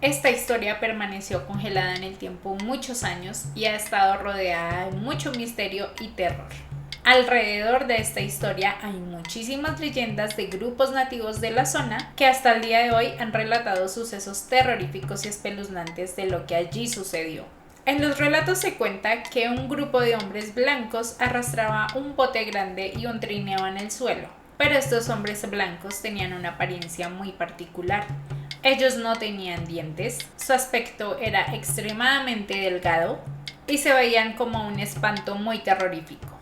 Esta historia permaneció congelada en el tiempo muchos años y ha estado rodeada de mucho misterio y terror. Alrededor de esta historia hay muchísimas leyendas de grupos nativos de la zona que hasta el día de hoy han relatado sucesos terroríficos y espeluznantes de lo que allí sucedió. En los relatos se cuenta que un grupo de hombres blancos arrastraba un bote grande y un trineo en el suelo, pero estos hombres blancos tenían una apariencia muy particular. Ellos no tenían dientes, su aspecto era extremadamente delgado y se veían como un espanto muy terrorífico.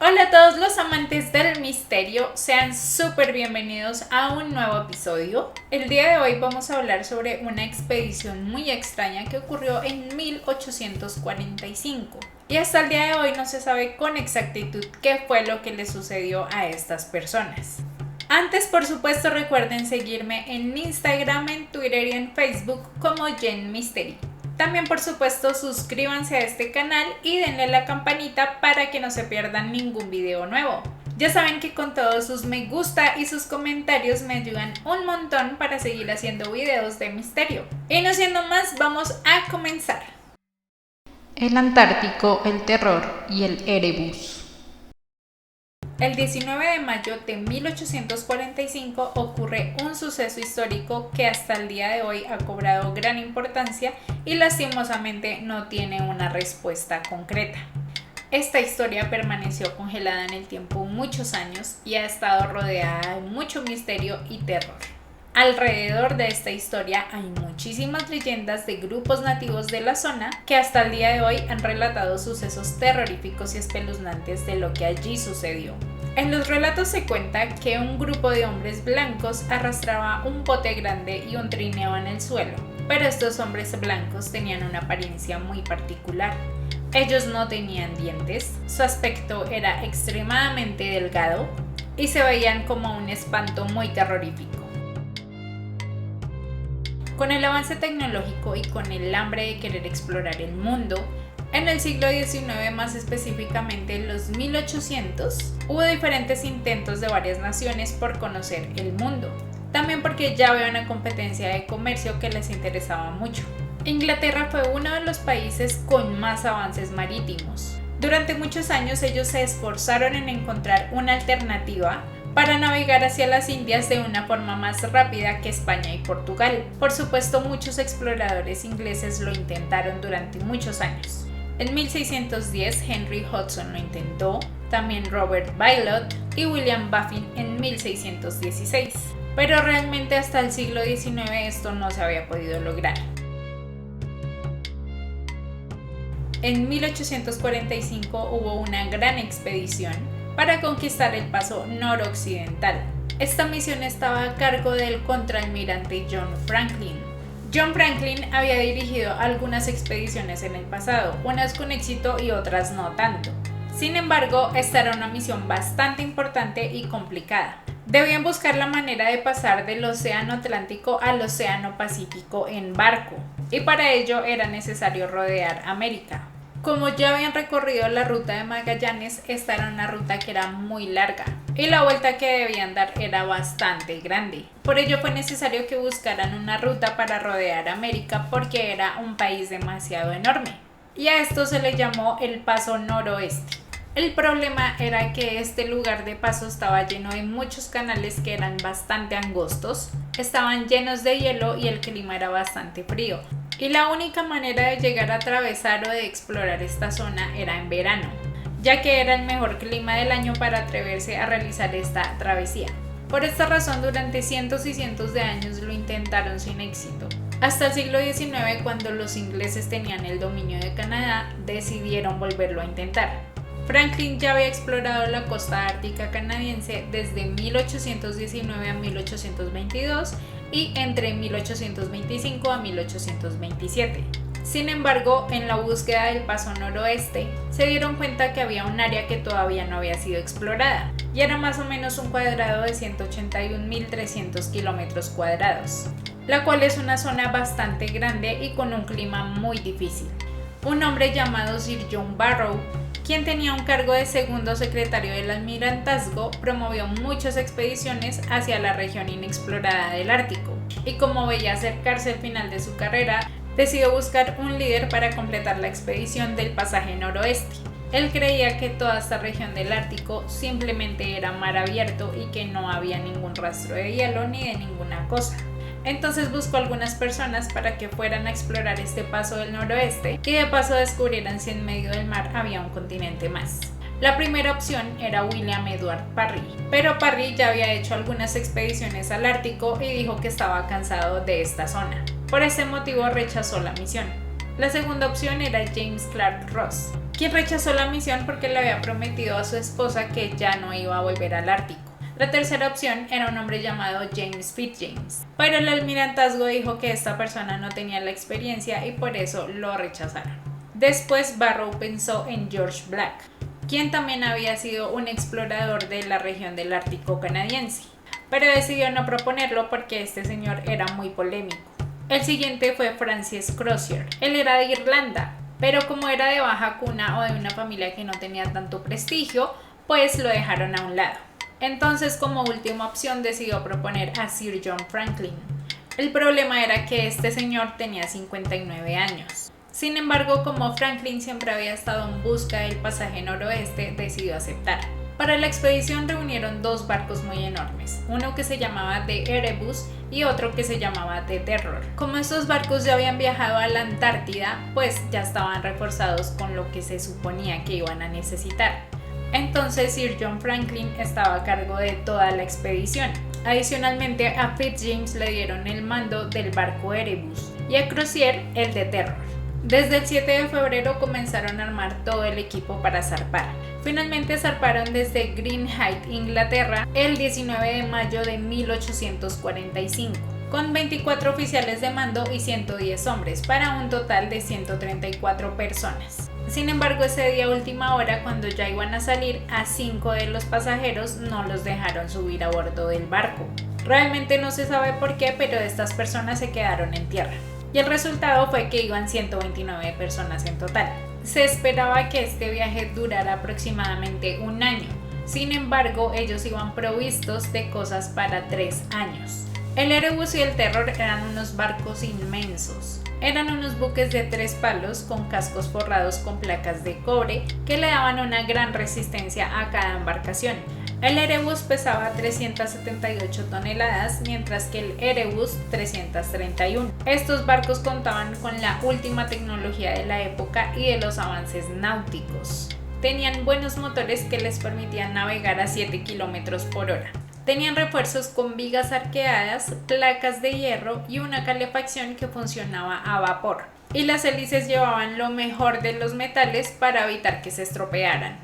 Hola a todos los amantes del misterio, sean súper bienvenidos a un nuevo episodio. El día de hoy vamos a hablar sobre una expedición muy extraña que ocurrió en 1845. Y hasta el día de hoy no se sabe con exactitud qué fue lo que le sucedió a estas personas. Antes, por supuesto, recuerden seguirme en Instagram, en Twitter y en Facebook como Jen Mystery. También, por supuesto, suscríbanse a este canal y denle a la campanita para que no se pierdan ningún video nuevo. Ya saben que con todos sus me gusta y sus comentarios me ayudan un montón para seguir haciendo videos de misterio. Y no siendo más, vamos a comenzar. El Antártico, el terror y el Erebus. El 19 de mayo de 1845 ocurre un suceso histórico que hasta el día de hoy ha cobrado gran importancia y lastimosamente no tiene una respuesta concreta. Esta historia permaneció congelada en el tiempo muchos años y ha estado rodeada de mucho misterio y terror. Alrededor de esta historia hay muchísimas leyendas de grupos nativos de la zona que hasta el día de hoy han relatado sucesos terroríficos y espeluznantes de lo que allí sucedió. En los relatos se cuenta que un grupo de hombres blancos arrastraba un bote grande y un trineo en el suelo, pero estos hombres blancos tenían una apariencia muy particular. Ellos no tenían dientes, su aspecto era extremadamente delgado y se veían como un espanto muy terrorífico. Con el avance tecnológico y con el hambre de querer explorar el mundo, en el siglo XIX, más específicamente en los 1800, hubo diferentes intentos de varias naciones por conocer el mundo, también porque ya había una competencia de comercio que les interesaba mucho. Inglaterra fue uno de los países con más avances marítimos. Durante muchos años ellos se esforzaron en encontrar una alternativa para navegar hacia las Indias de una forma más rápida que España y Portugal. Por supuesto, muchos exploradores ingleses lo intentaron durante muchos años. En 1610 Henry Hudson lo intentó, también Robert Bylot y William Baffin en 1616, pero realmente hasta el siglo XIX esto no se había podido lograr. En 1845 hubo una gran expedición para conquistar el paso noroccidental. Esta misión estaba a cargo del contraalmirante John Franklin. John Franklin había dirigido algunas expediciones en el pasado, unas con éxito y otras no tanto. Sin embargo, esta era una misión bastante importante y complicada. Debían buscar la manera de pasar del Océano Atlántico al Océano Pacífico en barco, y para ello era necesario rodear América. Como ya habían recorrido la ruta de Magallanes, esta era una ruta que era muy larga y la vuelta que debían dar era bastante grande. Por ello fue necesario que buscaran una ruta para rodear América porque era un país demasiado enorme. Y a esto se le llamó el Paso Noroeste. El problema era que este lugar de paso estaba lleno de muchos canales que eran bastante angostos, estaban llenos de hielo y el clima era bastante frío. Y la única manera de llegar a atravesar o de explorar esta zona era en verano, ya que era el mejor clima del año para atreverse a realizar esta travesía. Por esta razón, durante cientos y cientos de años lo intentaron sin éxito. Hasta el siglo XIX, cuando los ingleses tenían el dominio de Canadá, decidieron volverlo a intentar. Franklin ya había explorado la costa ártica canadiense desde 1819 a 1822 y entre 1825 a 1827. Sin embargo, en la búsqueda del paso noroeste, se dieron cuenta que había un área que todavía no había sido explorada, y era más o menos un cuadrado de 181.300 kilómetros cuadrados, la cual es una zona bastante grande y con un clima muy difícil. Un hombre llamado Sir John Barrow quien tenía un cargo de segundo secretario del almirantazgo, promovió muchas expediciones hacia la región inexplorada del Ártico, y como veía acercarse el final de su carrera, decidió buscar un líder para completar la expedición del pasaje noroeste. Él creía que toda esta región del Ártico simplemente era mar abierto y que no había ningún rastro de hielo ni de ninguna cosa. Entonces buscó algunas personas para que fueran a explorar este paso del noroeste y de paso descubrieran si en medio del mar había un continente más. La primera opción era William Edward Parry, pero Parry ya había hecho algunas expediciones al Ártico y dijo que estaba cansado de esta zona. Por ese motivo rechazó la misión. La segunda opción era James Clark Ross, quien rechazó la misión porque le había prometido a su esposa que ya no iba a volver al Ártico. La tercera opción era un hombre llamado James Fitzjames, pero el almirantazgo dijo que esta persona no tenía la experiencia y por eso lo rechazaron. Después Barrow pensó en George Black, quien también había sido un explorador de la región del Ártico canadiense, pero decidió no proponerlo porque este señor era muy polémico. El siguiente fue Francis Crozier. Él era de Irlanda, pero como era de baja cuna o de una familia que no tenía tanto prestigio, pues lo dejaron a un lado. Entonces, como última opción, decidió proponer a Sir John Franklin. El problema era que este señor tenía 59 años. Sin embargo, como Franklin siempre había estado en busca del pasaje noroeste, decidió aceptar. Para la expedición reunieron dos barcos muy enormes, uno que se llamaba The Erebus y otro que se llamaba The Terror. Como estos barcos ya habían viajado a la Antártida, pues ya estaban reforzados con lo que se suponía que iban a necesitar. Entonces Sir John Franklin estaba a cargo de toda la expedición. Adicionalmente a Fitzjames le dieron el mando del barco Erebus y a Crozier el de Terror. Desde el 7 de febrero comenzaron a armar todo el equipo para zarpar. Finalmente zarparon desde Greenhithe, Inglaterra, el 19 de mayo de 1845, con 24 oficiales de mando y 110 hombres, para un total de 134 personas. Sin embargo, ese día a última hora, cuando ya iban a salir, a 5 de los pasajeros no los dejaron subir a bordo del barco. Realmente no se sabe por qué, pero estas personas se quedaron en tierra. Y el resultado fue que iban 129 personas en total. Se esperaba que este viaje durara aproximadamente un año. Sin embargo, ellos iban provistos de cosas para 3 años. El Erebus y el Terror eran unos barcos inmensos. Eran unos buques de 3 palos con cascos forrados con placas de cobre que le daban una gran resistencia a cada embarcación. El Erebus pesaba 378 toneladas, mientras que el Erebus 331. Estos barcos contaban con la última tecnología de la época y de los avances náuticos. Tenían buenos motores que les permitían navegar a 7 km por hora. Tenían refuerzos con vigas arqueadas, placas de hierro y una calefacción que funcionaba a vapor. Y las hélices llevaban lo mejor de los metales para evitar que se estropearan.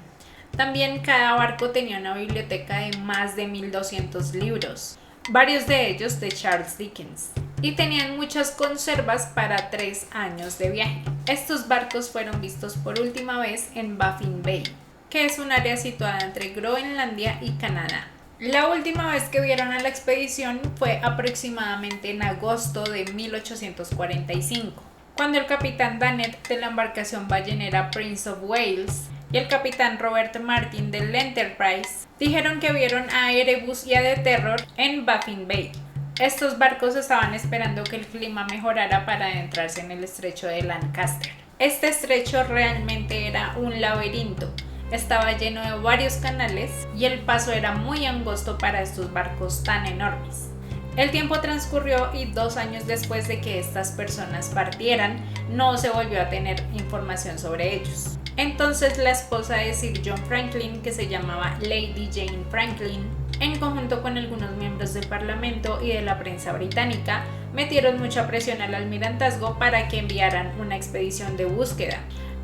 También cada barco tenía una biblioteca de más de 1200 libros, varios de ellos de Charles Dickens, y tenían muchas conservas para 3 años de viaje. Estos barcos fueron vistos por última vez en Baffin Bay, que es un área situada entre Groenlandia y Canadá. La última vez que vieron a la expedición fue aproximadamente en agosto de 1845, cuando el capitán Danet de la embarcación ballenera Prince of Wales y el capitán Robert Martin del Enterprise dijeron que vieron a Erebus y a The Terror en Baffin Bay. Estos barcos estaban esperando que el clima mejorara para adentrarse en el estrecho de Lancaster. Este estrecho realmente era un laberinto. Estaba lleno de varios canales y el paso era muy angosto para estos barcos tan enormes. El tiempo transcurrió y 2 años después de que estas personas partieran, no se volvió a tener información sobre ellos. Entonces la esposa de Sir John Franklin, que se llamaba Lady Jane Franklin, en conjunto con algunos miembros del Parlamento y de la prensa británica, metieron mucha presión al almirantazgo para que enviaran una expedición de búsqueda.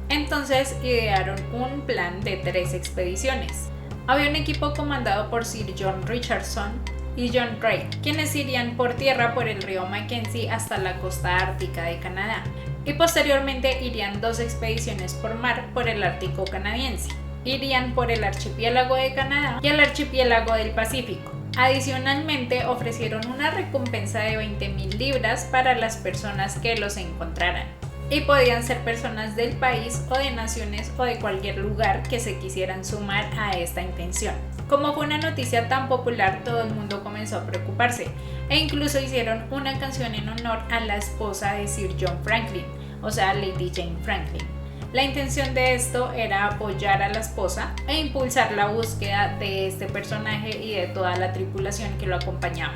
Entonces idearon un plan de 3 expediciones. Había un equipo comandado por Sir John Richardson y John Gray, quienes irían por tierra por el río Mackenzie hasta la costa ártica de Canadá, y posteriormente irían 2 expediciones por mar por el Ártico canadiense. Irían por el archipiélago de Canadá y el archipiélago del Pacífico. Adicionalmente, ofrecieron una recompensa de 20,000 libras para las personas que los encontraran. y podían ser personas del país o de naciones o de cualquier lugar que se quisieran sumar a esta intención. Como fue una noticia tan popular, todo el mundo comenzó a preocuparse e incluso hicieron una canción en honor a la esposa de Sir John Franklin, o sea, Lady Jane Franklin. La intención de esto era apoyar a la esposa e impulsar la búsqueda de este personaje y de toda la tripulación que lo acompañaba.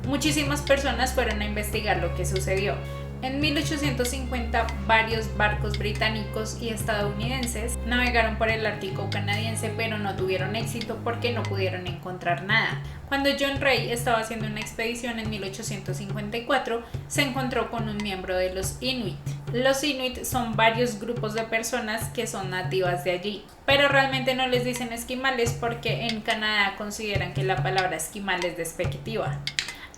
Muchísimas personas fueron a investigar lo que sucedió. En 1850, varios barcos británicos y estadounidenses navegaron por el Ártico canadiense, pero no tuvieron éxito porque no pudieron encontrar nada. Cuando John Rae estaba haciendo una expedición en 1854, se encontró con un miembro de los Inuit. Los Inuit son varios grupos de personas que son nativas de allí, pero realmente no les dicen esquimales porque en Canadá consideran que la palabra esquimal es despectiva.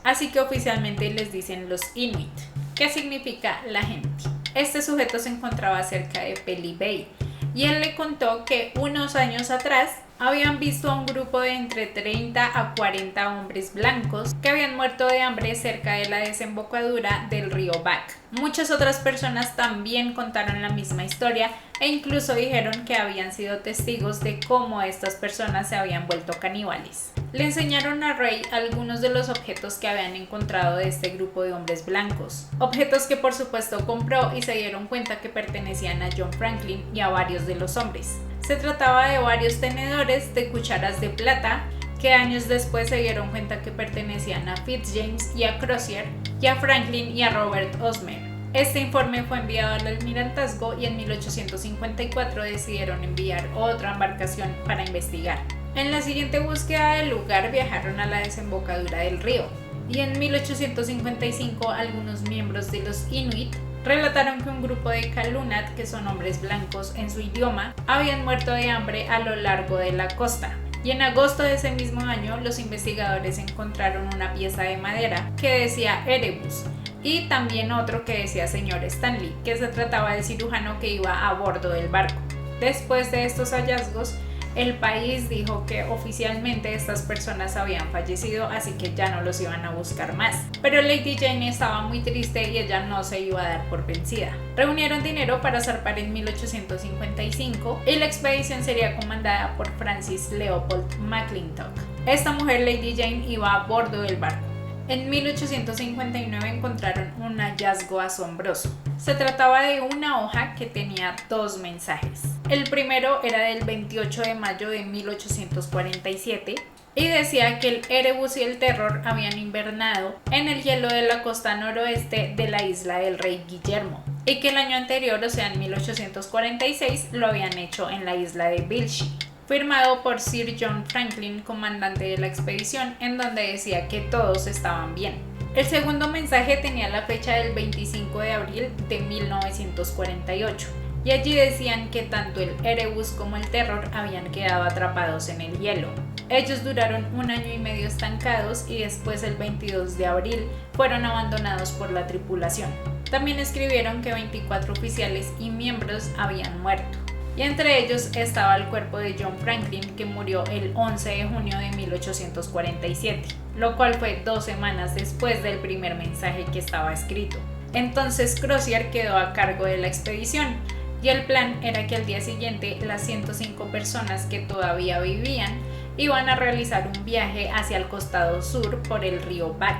Así que oficialmente les dicen los Inuit, que significa la gente. Este sujeto se encontraba cerca de Pelly Bay y él le contó que unos años atrás habían visto a un grupo de entre 30 a 40 hombres blancos que habían muerto de hambre cerca de la desembocadura del río Back. Muchas otras personas también contaron la misma historia e incluso dijeron que habían sido testigos de cómo estas personas se habían vuelto caníbales. Le enseñaron a Rae algunos de los objetos que habían encontrado de este grupo de hombres blancos, objetos que por supuesto compró y se dieron cuenta que pertenecían a John Franklin y a varios de los hombres. Se trataba de varios tenedores de cucharas de plata que años después se dieron cuenta que pertenecían a Fitzjames y a Crozier y a Franklin y a Robert Osmer. Este informe fue enviado al almirantazgo y en 1854 decidieron enviar otra embarcación para investigar. En la siguiente búsqueda del lugar viajaron a la desembocadura del río y en 1855 algunos miembros de los Inuit relataron que un grupo de Kalunat, que son hombres blancos en su idioma, habían muerto de hambre a lo largo de la costa. Y en agosto de ese mismo año, los investigadores encontraron una pieza de madera que decía Erebus y también otro que decía Señor Stanley, que se trataba del cirujano que iba a bordo del barco. Después de estos hallazgos, el país dijo que oficialmente estas personas habían fallecido, así que ya no los iban a buscar más. Pero Lady Jane estaba muy triste y ella no se iba a dar por vencida. Reunieron dinero para zarpar en 1855 y la expedición sería comandada por Francis Leopold McClintock. Esta mujer, Lady Jane, iba a bordo del barco. En 1859 encontraron un hallazgo asombroso. Se trataba de una hoja que tenía dos mensajes. El primero era del 28 de mayo de 1847 y decía que el Erebus y el Terror habían invernado en el hielo de la costa noroeste de la isla del Rey Guillermo y que el año anterior, o sea en 1846, lo habían hecho en la isla de Bilshi. Firmado por Sir John Franklin, comandante de la expedición, en donde decía que todos estaban bien. El segundo mensaje tenía la fecha del 25 de abril de 1948 y allí decían que tanto el Erebus como el Terror habían quedado atrapados en el hielo. Ellos duraron 1 año y medio estancados y después el 22 de abril fueron abandonados por la tripulación. También escribieron que 24 oficiales y miembros habían muerto. Y entre ellos estaba el cuerpo de John Franklin, que murió el 11 de junio de 1847, lo cual fue 2 semanas después del primer mensaje que estaba escrito. Entonces Crozier quedó a cargo de la expedición y el plan era que al día siguiente las 105 personas que todavía vivían iban a realizar un viaje hacia el costado sur por el río Back.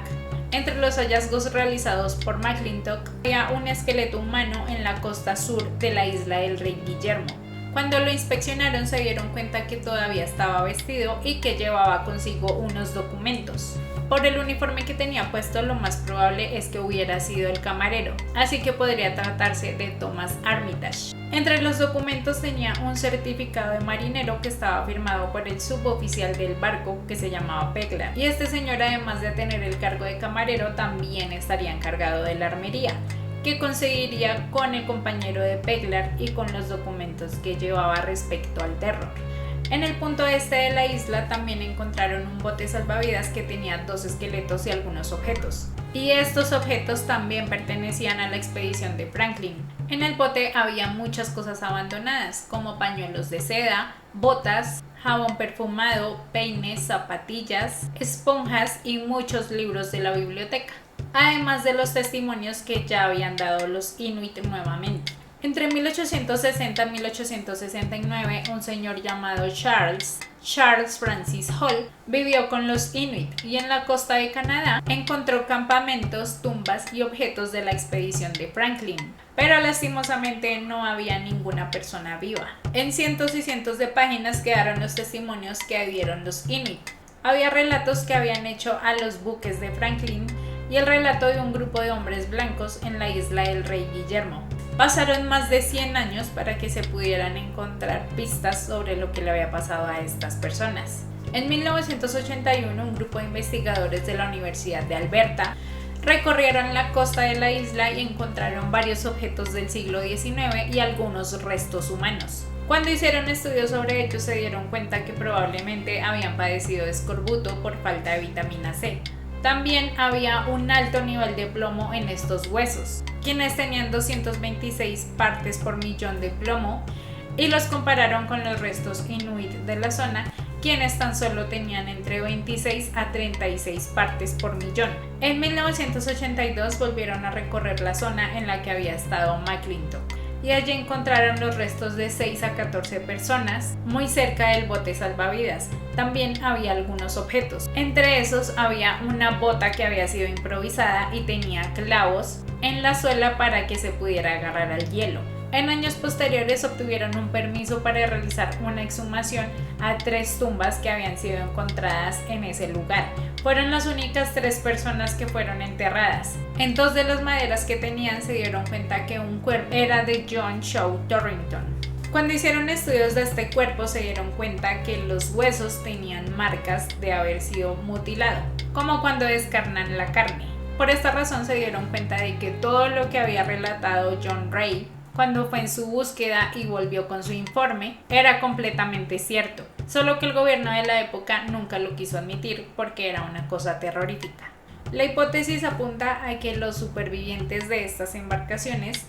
Entre los hallazgos realizados por McClintock había un esqueleto humano en la costa sur de la isla del Rey Guillermo. Cuando lo inspeccionaron se dieron cuenta que todavía estaba vestido y que llevaba consigo unos documentos. Por el uniforme que tenía puesto, lo más probable es que hubiera sido el camarero, así que podría tratarse de Thomas Armitage. Entre los documentos tenía un certificado de marinero que estaba firmado por el suboficial del barco, que se llamaba Pegler, y este señor, además de tener el cargo de camarero, también estaría encargado de la armería, que conseguiría con el compañero de Pegler y con los documentos que llevaba respecto al Terror. En el punto este de la isla también encontraron un bote salvavidas que tenía 2 esqueletos y algunos objetos. Y estos objetos también pertenecían a la expedición de Franklin. En el bote había muchas cosas abandonadas, como pañuelos de seda, botas, jabón perfumado, peines, zapatillas, esponjas y muchos libros de la biblioteca. además de los testimonios que ya habían dado los Inuit nuevamente. Entre 1860 y 1869, un señor llamado Charles Francis Hall vivió con los Inuit y en la costa de Canadá encontró campamentos, tumbas y objetos de la expedición de Franklin, pero lastimosamente no había ninguna persona viva. En cientos y cientos de páginas quedaron los testimonios que dieron los Inuit. Había relatos que habían hecho a los buques de Franklin y el relato de un grupo de hombres blancos en la isla del Rey Guillermo. Pasaron más de 100 años para que se pudieran encontrar pistas sobre lo que le había pasado a estas personas. En 1981, un grupo de investigadores de la Universidad de Alberta recorrieron la costa de la isla y encontraron varios objetos del siglo XIX y algunos restos humanos. Cuando hicieron estudios sobre ellos se dieron cuenta que probablemente habían padecido de escorbuto por falta de vitamina C. También había un alto nivel de plomo en estos huesos, quienes tenían 226 partes por millón de plomo, y los compararon con los restos inuit de la zona, quienes tan solo tenían entre 26 a 36 partes por millón. En 1982 volvieron a recorrer la zona en la que había estado McClintock, y allí encontraron los restos de 6 a 14 personas muy cerca del bote salvavidas. También había algunos objetos. Entre esos había una bota que había sido improvisada y tenía clavos en la suela para que se pudiera agarrar al hielo. En años posteriores obtuvieron un permiso para realizar una exhumación a 3 tumbas que habían sido encontradas en ese lugar. Fueron las únicas 3 personas que fueron enterradas. En 2 de las maderas que tenían se dieron cuenta que un cuerpo era de John Shaw Torrington. Cuando hicieron estudios de este cuerpo se dieron cuenta que los huesos tenían marcas de haber sido mutilado, como cuando descarnan la carne. Por esta razón se dieron cuenta de que todo lo que había relatado John Ray cuando fue en su búsqueda y volvió con su informe era completamente cierto, solo que el gobierno de la época nunca lo quiso admitir porque era una cosa terrorífica. La hipótesis apunta a que los supervivientes de estas embarcaciones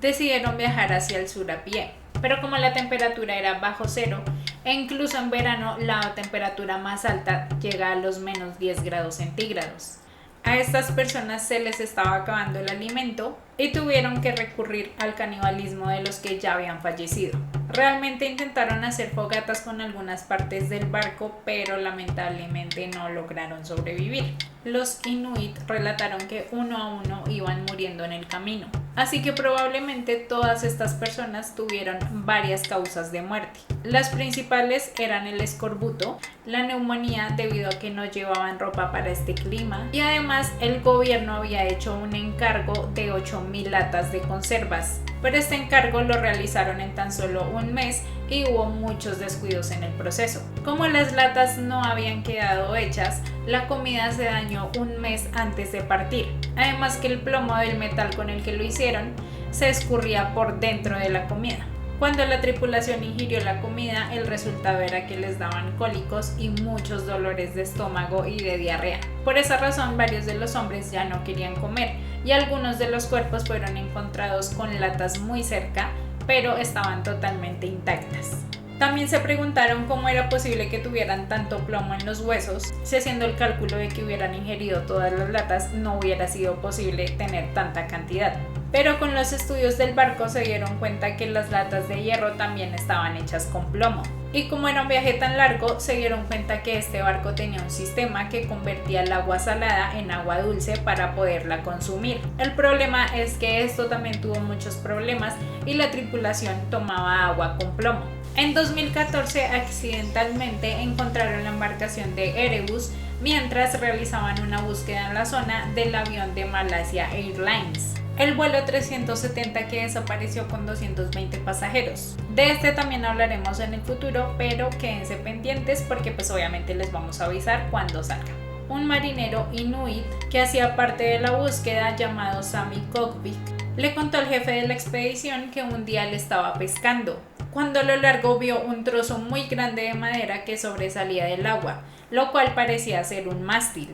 decidieron viajar hacia el sur a pie, pero como la temperatura era bajo cero, e incluso en verano la temperatura más alta llega a los menos 10 grados centígrados. A estas personas se les estaba acabando el alimento y tuvieron que recurrir al canibalismo de los que ya habían fallecido. Realmente intentaron hacer fogatas con algunas partes del barco, pero lamentablemente no lograron sobrevivir. Los Inuit relataron que uno a uno iban muriendo en el camino, así que probablemente todas estas personas tuvieron varias causas de muerte. Las principales eran el escorbuto, la neumonía debido a que no llevaban ropa para este clima, y además el gobierno había hecho un encargo de 8.000 latas de conservas, pero este encargo lo realizaron en tan solo un mes y hubo muchos descuidos en el proceso. Como las latas no habían quedado hechas, la comida se dañó un mes antes de partir, además que el plomo del metal con el que lo hicieron se escurría por dentro de la comida. Cuando la tripulación ingirió la comida, el resultado era que les daban cólicos y muchos dolores de estómago y de diarrea. Por esa razón, varios de los hombres ya no querían comer y algunos de los cuerpos fueron encontrados con latas muy cerca, pero estaban totalmente intactas. También se preguntaron cómo era posible que tuvieran tanto plomo en los huesos, si haciendo el cálculo de que hubieran ingerido todas las latas no hubiera sido posible tener tanta cantidad. Pero con los estudios del barco se dieron cuenta que las latas de hierro también estaban hechas con plomo. Y como era un viaje tan largo, se dieron cuenta que este barco tenía un sistema que convertía el agua salada en agua dulce para poderla consumir. El problema es que esto también tuvo muchos problemas y la tripulación tomaba agua con plomo. En 2014, accidentalmente encontraron la embarcación de Erebus mientras realizaban una búsqueda en la zona del avión de Malaysia Airlines, el vuelo 370 que desapareció con 220 pasajeros. De este también hablaremos en el futuro, pero quédense pendientes porque pues obviamente les vamos a avisar cuando salga. Un marinero inuit que hacía parte de la búsqueda, llamado Sami Kokvik, le contó al jefe de la expedición que un día le estaba pescando, cuando a lo largo vio un trozo muy grande de madera que sobresalía del agua, lo cual parecía ser un mástil.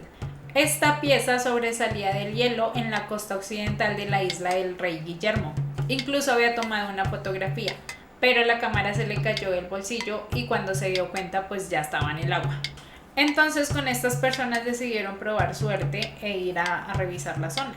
Esta pieza sobresalía del hielo en la costa occidental de la isla del Rey Guillermo. Incluso había tomado una fotografía, pero la cámara se le cayó del bolsillo y cuando se dio cuenta pues ya estaba en el agua. Entonces con estas personas decidieron probar suerte e ir a revisar la zona.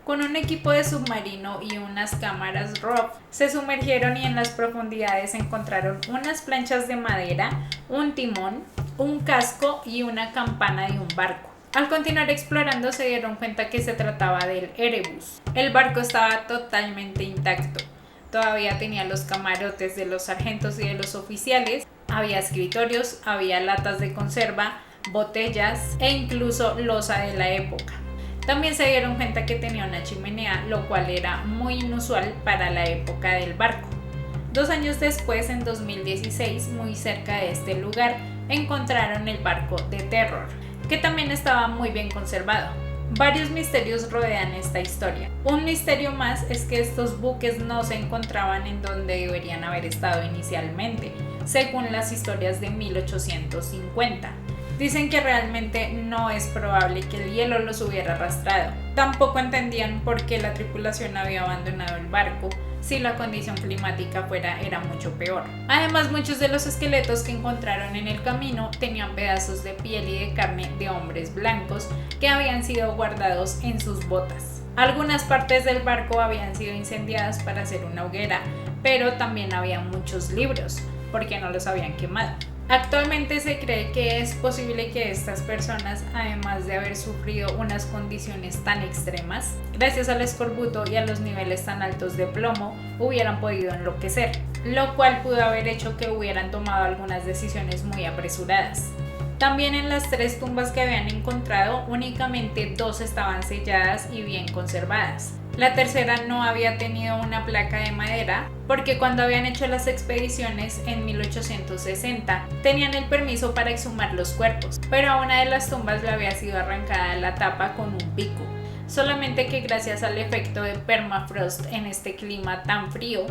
Con un equipo de submarino y unas cámaras ROV se sumergieron y en las profundidades encontraron unas planchas de madera, un timón, un casco y una campana de un barco. Al continuar explorando se dieron cuenta que se trataba del Erebus. El barco estaba totalmente intacto. Todavía tenía los camarotes de los sargentos y de los oficiales, había escritorios, había latas de conserva, botellas e incluso loza de la época. También se dieron cuenta que tenía una chimenea, lo cual era muy inusual para la época del barco. 2 años después, en 2016, muy cerca de este lugar, encontraron el barco de Terror, que también estaba muy bien conservado. Varios misterios rodean esta historia. Un misterio más es que estos buques no se encontraban en donde deberían haber estado inicialmente, según las historias de 1850. Dicen que realmente no es probable que el hielo los hubiera arrastrado. Tampoco entendían por qué la tripulación había abandonado el barco si la condición climática era mucho peor. Además, muchos de los esqueletos que encontraron en el camino tenían pedazos de piel y de carne de hombres blancos que habían sido guardados en sus botas. Algunas partes del barco habían sido incendiadas para hacer una hoguera, pero también había muchos libros, porque no los habían quemado. Actualmente se cree que es posible que estas personas, además de haber sufrido unas condiciones tan extremas, gracias al escorbuto y a los niveles tan altos de plomo, hubieran podido enloquecer, lo cual pudo haber hecho que hubieran tomado algunas decisiones muy apresuradas. También en las 3 tumbas que habían encontrado, únicamente 2 estaban selladas y bien conservadas. La tercera no había tenido una placa de madera porque cuando habían hecho las expediciones en 1860 tenían el permiso para exhumar los cuerpos, pero a una de las tumbas le había sido arrancada la tapa con un pico. Solamente que gracias al efecto de permafrost en este clima tan frío,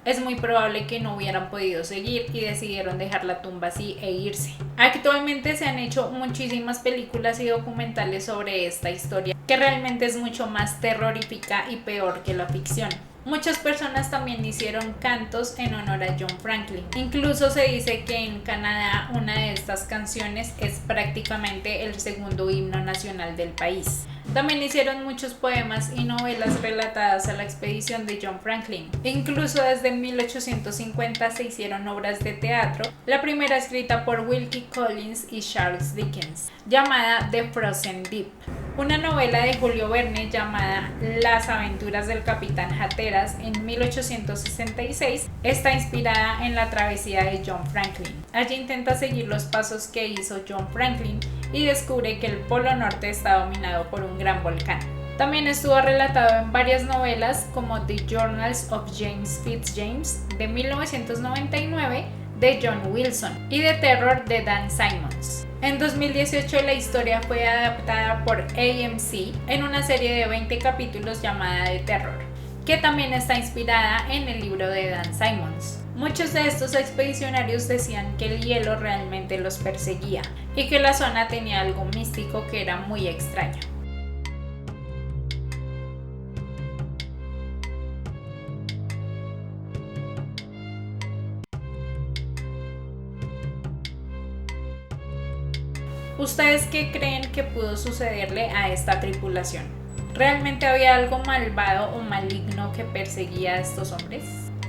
es muy probable que no hubieran podido seguir y decidieron dejar la tumba así e irse. Actualmente se han hecho muchísimas películas y documentales sobre esta historia, que realmente es mucho más terrorífica y peor que la ficción. Muchas personas también hicieron cantos en honor a John Franklin. Incluso se dice que en Canadá una de estas canciones es prácticamente el segundo himno nacional del país. También hicieron muchos poemas y novelas relatadas a la expedición de John Franklin. Incluso desde 1850 se hicieron obras de teatro, la primera escrita por Wilkie Collins y Charles Dickens, llamada The Frozen Deep. Una novela de Julio Verne llamada Las aventuras del Capitán Hatteras en 1866 está inspirada en la travesía de John Franklin. Allí intenta seguir los pasos que hizo John Franklin y descubre que el Polo Norte está dominado por un gran volcán. También estuvo relatado en varias novelas como The Journals of James Fitzjames de 1999 de John Wilson y The Terror de Dan Simmons. En 2018 la historia fue adaptada por AMC en una serie de 20 capítulos llamada The Terror, que también está inspirada en el libro de Dan Simmons. Muchos de estos expedicionarios decían que el hielo realmente los perseguía y que la zona tenía algo místico que era muy extraño. ¿Ustedes qué creen que pudo sucederle a esta tripulación? ¿Realmente había algo malvado o maligno que perseguía a estos hombres?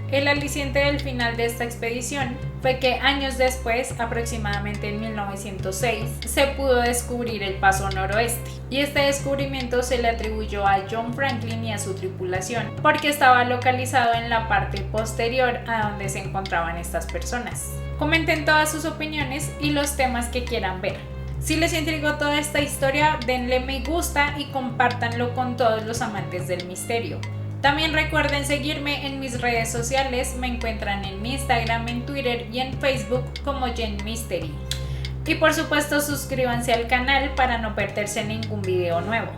El aliciente del final de esta expedición fue que años después, aproximadamente en 1906, se pudo descubrir el paso noroeste, y este descubrimiento se le atribuyó a John Franklin y a su tripulación porque estaba localizado en la parte posterior a donde se encontraban estas personas. Comenten todas sus opiniones y los temas que quieran ver. Si les intrigó toda esta historia, denle me gusta y compártanlo con todos los amantes del misterio. También recuerden seguirme en mis redes sociales, me encuentran en Instagram, en Twitter y en Facebook como Jen Mystery. Y por supuesto suscríbanse al canal para no perderse ningún video nuevo.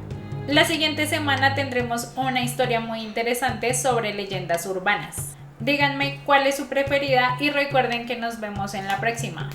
La siguiente semana tendremos una historia muy interesante sobre leyendas urbanas. Díganme cuál es su preferida y recuerden que nos vemos en la próxima.